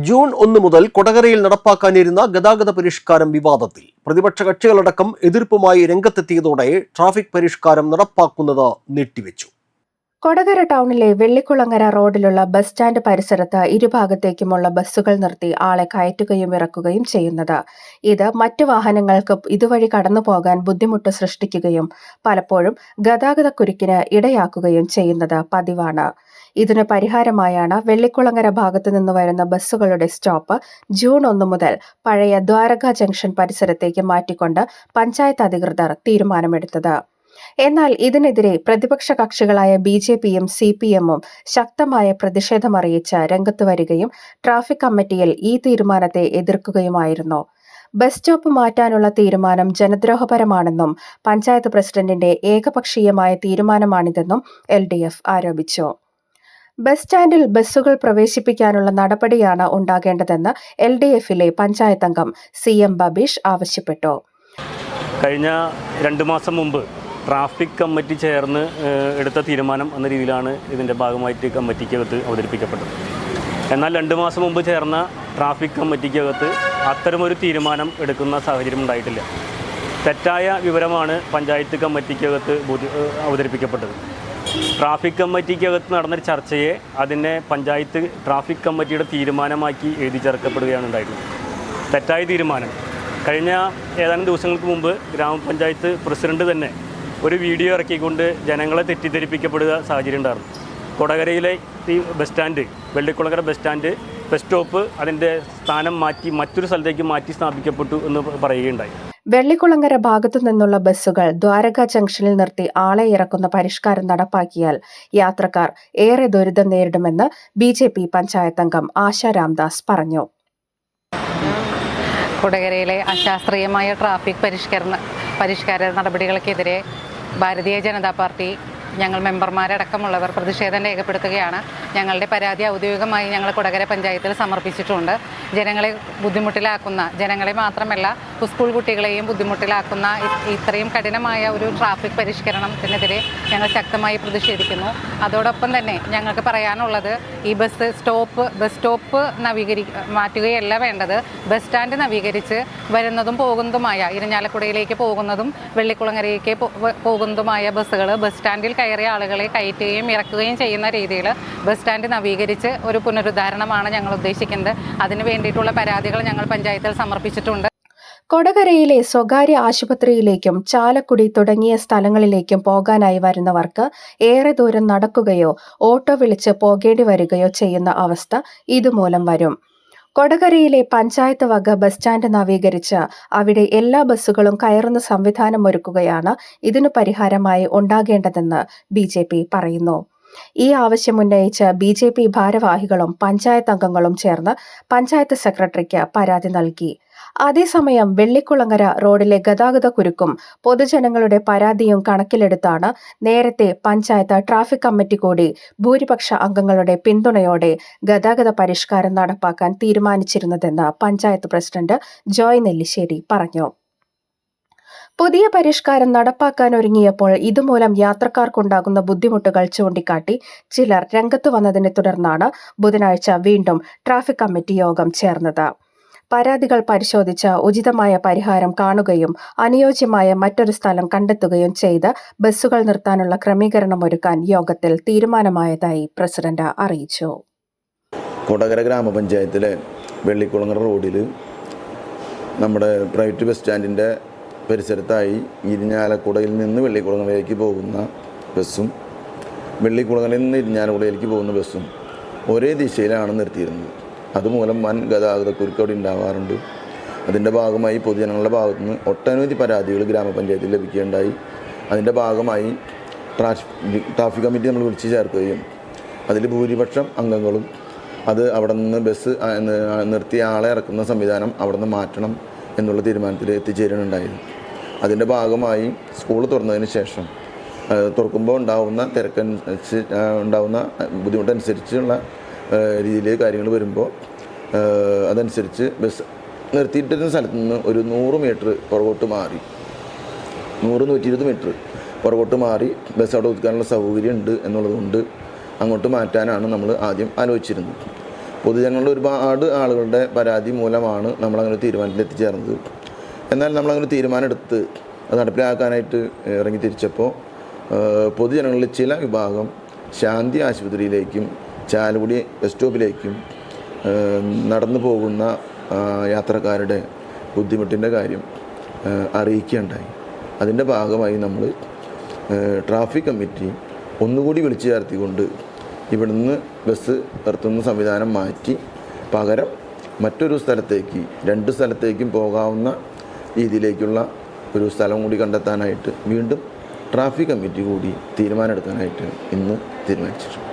June 1 മുതൽ കൊടകരയിൽ നടപ്പാക്കാനിരുന്ന ഗതാഗത പരിഷ്കാരം വിവാദത്തിൽ. പ്രതിപക്ഷ കക്ഷികളടക്കം എതിർപ്പുമായി രംഗത്തെത്തിയതോടെ ട്രാഫിക് പരിഷ്കാരം നടപ്പാക്കുന്നത് നീട്ടിവെച്ചു. കൊടകര ടൗണിലെ വെള്ളിക്കുളങ്ങര റോഡിലുള്ള ബസ് സ്റ്റാൻഡ് പരിസരത്ത് ഇരുഭാഗത്തേക്കുമുള്ള ബസ്സുകൾ നിർത്തി ആളെ കയറ്റുകയും ഇറക്കുകയും ചെയ്യുന്നത്. ഇത് മറ്റു വാഹനങ്ങൾക്ക് ഇതുവഴി കടന്നുപോകാൻ ബുദ്ധിമുട്ട് സൃഷ്ടിക്കുകയും പലപ്പോഴും ഗതാഗതക്കുരുക്കിന് ഇടയാക്കുകയും ചെയ്യുന്നത് പതിവാണ്. ഇതിന് പരിഹാരമായാണ് വെള്ളിക്കുളങ്ങര ഭാഗത്തു നിന്ന് വരുന്ന ബസ്സുകളുടെ സ്റ്റോപ്പ് ജൂൺ 1 മുതൽ പഴയ ദ്വാരക ജംഗ്ഷൻ പരിസരത്തേക്ക് മാറ്റിക്കൊണ്ട് പഞ്ചായത്ത് അധികൃതർ തീരുമാനമെടുത്തത്. എന്നാൽ ഇതിനെതിരെ പ്രതിപക്ഷ കക്ഷികളായ BJPയും CPMും ശക്തമായ പ്രതിഷേധമറിയിച്ച് രംഗത്ത് വരികയും ട്രാഫിക് കമ്മിറ്റിയിൽ ഈ തീരുമാനത്തെ എതിർക്കുകയുമായിരുന്നു. ബസ് സ്റ്റോപ്പ് മാറ്റാനുള്ള തീരുമാനം ജനദ്രോഹപരമാണെന്നും പഞ്ചായത്ത് പ്രസിഡന്റിന്റെ ഏകപക്ഷീയമായ തീരുമാനമാണിതെന്നും LDF ആരോപിച്ചു. ബസ് സ്റ്റാൻഡിൽ ബസ്സുകൾ പ്രവേശിപ്പിക്കാനുള്ള നടപടിയാണ് ഉണ്ടാകേണ്ടതെന്ന് LDFിലെ പഞ്ചായത്ത് അംഗം CM ബബീഷ് ആവശ്യപ്പെട്ടു. കഴിഞ്ഞ 2 മാസം മുമ്പ് ട്രാഫിക് കമ്മിറ്റി ചേർന്ന് എടുത്ത തീരുമാനം എന്ന രീതിയിലാണ് ഇതിൻ്റെ ഭാഗമായിട്ട് കമ്മിറ്റിക്കകത്ത് അവതരിപ്പിക്കപ്പെട്ടത്. എന്നാൽ 2 മാസം മുമ്പ് ചേർന്ന ട്രാഫിക് കമ്മിറ്റിക്കകത്ത് അത്തരമൊരു തീരുമാനം എടുക്കുന്ന സാഹചര്യം ഉണ്ടായിട്ടില്ല. തെറ്റായ വിവരമാണ് പഞ്ചായത്ത് കമ്മിറ്റിക്കകത്ത് അവതരിപ്പിക്കപ്പെട്ടത്. ട്രാഫിക് കമ്മിറ്റിക്കകത്ത് നടന്നൊരു ചർച്ചയെ അതിനെ പഞ്ചായത്ത് ട്രാഫിക് കമ്മിറ്റിയുടെ തീരുമാനമാക്കി എഴുതി ചേർക്കപ്പെടുകയാണ് ഉണ്ടായിട്ടുള്ളത്. തെറ്റായ തീരുമാനം. കഴിഞ്ഞ ഏതാനും ദിവസങ്ങൾക്ക് മുമ്പ് ഗ്രാമപഞ്ചായത്ത് പ്രസിഡന്റ് തന്നെ ഒരു വീഡിയോ ഇറക്കിക്കൊണ്ട് ജനങ്ങളെ തെറ്റിദ്ധരിപ്പിക്കപ്പെടുക സാഹചര്യം ഉണ്ടായിരുന്നു. കൊടകരയിലെ ഈ bus stand, Vellikulangara bus stand, bus stop അതിൻ്റെ സ്ഥാനം മാറ്റി മറ്റൊരു സ്ഥലത്തേക്ക് മാറ്റി സ്ഥാപിക്കപ്പെട്ടു എന്ന് പറയുകയുണ്ടായി. വെള്ളിക്കുളങ്ങര ഭാഗത്തു നിന്നുള്ള ബസ്സുകൾ ദ്വാരക ജംഗ്ഷനിൽ നിർത്തി ആളെ ഇറക്കുന്ന പരിഷ്കാരം നടപ്പാക്കിയാൽ യാത്രക്കാർ ഏറെ ദുരിതം നേരിടുമെന്ന് BJP പഞ്ചായത്ത് അംഗം ആശാ രാംദാസ് പറഞ്ഞു. കൊടകരയിലെ അശാസ്ത്രീയമായ ട്രാഫിക് പരിഷ്കാര നടപടികൾക്കെതിരെ ഭാരതീയ ജനതാ പാർട്ടി ഞങ്ങൾ മെമ്പർമാരടക്കമുള്ളവർ പ്രതിഷേധം രേഖപ്പെടുത്തുകയാണ്. ഞങ്ങളുടെ പരാതി ഔദ്യോഗികമായി ഞങ്ങൾ കൊടകര പഞ്ചായത്തിൽ സമർപ്പിച്ചിട്ടുണ്ട്. ജനങ്ങളെ ബുദ്ധിമുട്ടിലാക്കുന്ന, ജനങ്ങളെ മാത്രമല്ല സ്കൂൾ കുട്ടികളെയും ബുദ്ധിമുട്ടിലാക്കുന്ന ഇത്രയും കഠിനമായ ഒരു ട്രാഫിക് പരിഷ്കരണത്തിനെതിരെ ഞങ്ങൾ ശക്തമായി പ്രതിഷേധിക്കുന്നു. അതോടൊപ്പം തന്നെ ഞങ്ങൾക്ക് പറയാനുള്ളത് ഈ ബസ് സ്റ്റോപ്പ് മാറ്റുകയല്ല വേണ്ടത്. ബസ് സ്റ്റാൻഡ് നവീകരിച്ച് വരുന്നതും പോകുന്നതുമായ ഇരിഞ്ഞാലക്കുടയിലേക്ക് പോകുന്നതും വെള്ളിക്കുളങ്ങരയിലേക്ക് പോകുന്നതുമായ ബസ്സുകൾ ബസ് സ്റ്റാൻഡിൽ കയറിയ ആളുകളെ കയറ്റുകയും ഇറക്കുകയും ചെയ്യുന്ന രീതിയിൽ ബസ് സ്റ്റാൻഡ് നവീകരിച്ച് ഒരു പുനരുദ്ധാരണമാണ് ഞങ്ങൾ ഉദ്ദേശിക്കുന്നത്. അതിനു വേണ്ടിയിട്ടുള്ള പരാതികൾ ഞങ്ങൾ പഞ്ചായത്തിൽ സമർപ്പിച്ചിട്ടുണ്ട്. കൊടകരയിലെ സ്വകാര്യ ആശുപത്രിയിലേക്കും ചാലക്കുടി തുടങ്ങിയ സ്ഥലങ്ങളിലേക്കും പോകാനായി വരുന്നവർക്ക് ഏറെ ദൂരം നടക്കുകയോ ഓട്ടോ വിളിച്ച് പോകേണ്ടി വരികയോ ചെയ്യുന്ന അവസ്ഥ ഇതുമൂലം വരും. കൊടകരയിലെ പഞ്ചായത്ത് വക ബസ് സ്റ്റാൻഡ് നവീകരിച്ച് അവിടെ എല്ലാ ബസ്സുകളും കയറുന്ന സംവിധാനം ഒരുക്കുകയാണ് ഇതിനു പരിഹാരമായി ഉണ്ടാകേണ്ടതെന്ന് BJP പറയുന്നു. ഈ ആവശ്യമുന്നയിച്ച് BJP ഭാരവാഹികളും പഞ്ചായത്ത് അംഗങ്ങളും ചേർന്ന് പഞ്ചായത്ത് സെക്രട്ടറിക്ക് പരാതി നൽകി. അതേസമയം വെള്ളിക്കുളങ്ങര റോഡിലെ ഗതാഗതക്കുരുക്കും പൊതുജനങ്ങളുടെ പരാതിയും കണക്കിലെടുത്താണ് നേരത്തെ പഞ്ചായത്ത് ട്രാഫിക് കമ്മിറ്റി കൂടി ഭൂരിപക്ഷ അംഗങ്ങളുടെ പിന്തുണയോടെ ഗതാഗത പരിഷ്കാരം നടപ്പാക്കാൻ തീരുമാനിച്ചിരുന്നതെന്ന് പഞ്ചായത്ത് പ്രസിഡന്റ് ജോയ് നെല്ലിശ്ശേരി പറഞ്ഞു. പുതിയ പരിഷ്കാരം നടപ്പാക്കാൻ ഒരുങ്ങിയപ്പോൾ ഇതുമൂലം യാത്രക്കാർക്കുണ്ടാകുന്ന ബുദ്ധിമുട്ടുകൾ ചൂണ്ടിക്കാട്ടി ചിലർ രംഗത്തു വന്നതിനെ തുടർന്നാണ് ബുധനാഴ്ച വീണ്ടും ട്രാഫിക് കമ്മിറ്റി യോഗം ചേർന്നത്. പരാതികൾ പരിശോധിച്ച് ഉചിതമായ പരിഹാരം കാണുകയും അനുയോജ്യമായ മറ്റൊരു സ്ഥലം കണ്ടെത്തുകയും ചെയ്ത് ബസ്സുകൾ നിർത്താനുള്ള ക്രമീകരണമൊരുക്കാൻ യോഗത്തിൽ തീരുമാനമായതായി പ്രസിഡന്റ് അറിയിച്ചു. കൊടകര ഗ്രാമപഞ്ചായത്തിലെ വെള്ളിക്കുളങ്ങര റോഡിൽ നമ്മുടെ പ്രൈവറ്റ് ബസ് സ്റ്റാൻഡിൻ്റെ പരിസരത്തായി ഇരിഞ്ഞാലക്കുടയിൽ നിന്ന് വെള്ളിക്കുളങ്ങരയിലേക്ക് പോകുന്ന ബസ്സും വെള്ളിക്കുളങ്ങരയിൽ നിന്ന് ഇരിഞ്ഞാലക്കുടയിലേക്ക് പോകുന്ന ബസ്സും ഒരേ ദിശയിലാണ് നിർത്തിയിരുന്നത്. അതുമൂലം വൻ ഗതാഗതക്കുരുക്ക് അവിടെ ഉണ്ടാവാറുണ്ട്. അതിൻ്റെ ഭാഗമായി പൊതുജനങ്ങളുടെ ഭാഗത്തു നിന്ന് ഒട്ടനവധി പരാതികൾ ഗ്രാമപഞ്ചായത്തിൽ ലഭിക്കുകയുണ്ടായി. അതിൻ്റെ ഭാഗമായി ട്രാഫിക് കമ്മിറ്റി നമ്മൾ വിളിച്ചു ചേർക്കുകയും അതിൽ ഭൂരിപക്ഷം അംഗങ്ങളും അത് അവിടെ നിന്ന് ബസ് നിർത്തി ആളെ ഇറക്കുന്ന സംവിധാനം അവിടെ നിന്ന് മാറ്റണം എന്നുള്ള തീരുമാനത്തിൽ എത്തിച്ചേരുന്നുണ്ടായിരുന്നു. അതിൻ്റെ ഭാഗമായി സ്കൂൾ തുറന്നതിന് ശേഷം തുറക്കുമ്പോൾ ഉണ്ടാകുന്ന ഉണ്ടാകുന്ന ബുദ്ധിമുട്ടനുസരിച്ചുള്ള രീതിയിൽ കാര്യങ്ങൾ വരുമ്പോൾ അതനുസരിച്ച് ബസ് നിർത്തിയിട്ടിരുന്ന സ്ഥലത്ത് നിന്ന് ഒരു 100 മീറ്റർ പുറകോട്ട് മാറി 100-120 മീറ്റർ പുറകോട്ട് മാറി ബസ് അവിടെ ഒതുക്കാനുള്ള സൗകര്യം ഉണ്ട് എന്നുള്ളതുകൊണ്ട് അങ്ങോട്ട് മാറ്റാനാണ് നമ്മൾ ആദ്യം ആലോചിച്ചിരുന്നത്. പൊതുജനങ്ങളുടെ ഒരുപാട് ആളുകളുടെ പരാതി മൂലമാണ് നമ്മളങ്ങനെ തീരുമാനത്തിൽ എത്തിച്ചേർന്നത്. എന്നാൽ നമ്മളങ്ങനെ തീരുമാനം എടുത്ത് അത് നടപ്പിലാക്കാനായിട്ട് ഇറങ്ങി തിരിച്ചപ്പോൾ പൊതുജനങ്ങളിൽ ചില വിഭാഗം ശാന്തി ആശുപത്രിയിലേക്കും ചാലക്കുടി ബസ് സ്റ്റോപ്പിലേക്കും നടന്നു പോകുന്ന യാത്രക്കാരുടെ ബുദ്ധിമുട്ടിൻ്റെ കാര്യം അറിയിക്കുകയുണ്ടായി. അതിൻ്റെ ഭാഗമായി നമ്മൾ ട്രാഫിക് കമ്മിറ്റി ഒന്നുകൂടി വിളിച്ചു ചേർത്തിക്കൊണ്ട് ഇവിടുന്ന് ബസ് നിർത്തുന്ന സംവിധാനം മാറ്റി പകരം മറ്റൊരു സ്ഥലത്തേക്ക് 2 സ്ഥലത്തേക്കും പോകാവുന്ന രീതിയിലേക്കുള്ള ഒരു സ്ഥലം കൂടി കണ്ടെത്താനായിട്ട് വീണ്ടും ട്രാഫിക് കമ്മിറ്റി കൂടി തീരുമാനമെടുക്കാനായിട്ട് ഇന്ന് തീരുമാനിച്ചിട്ടുണ്ട്.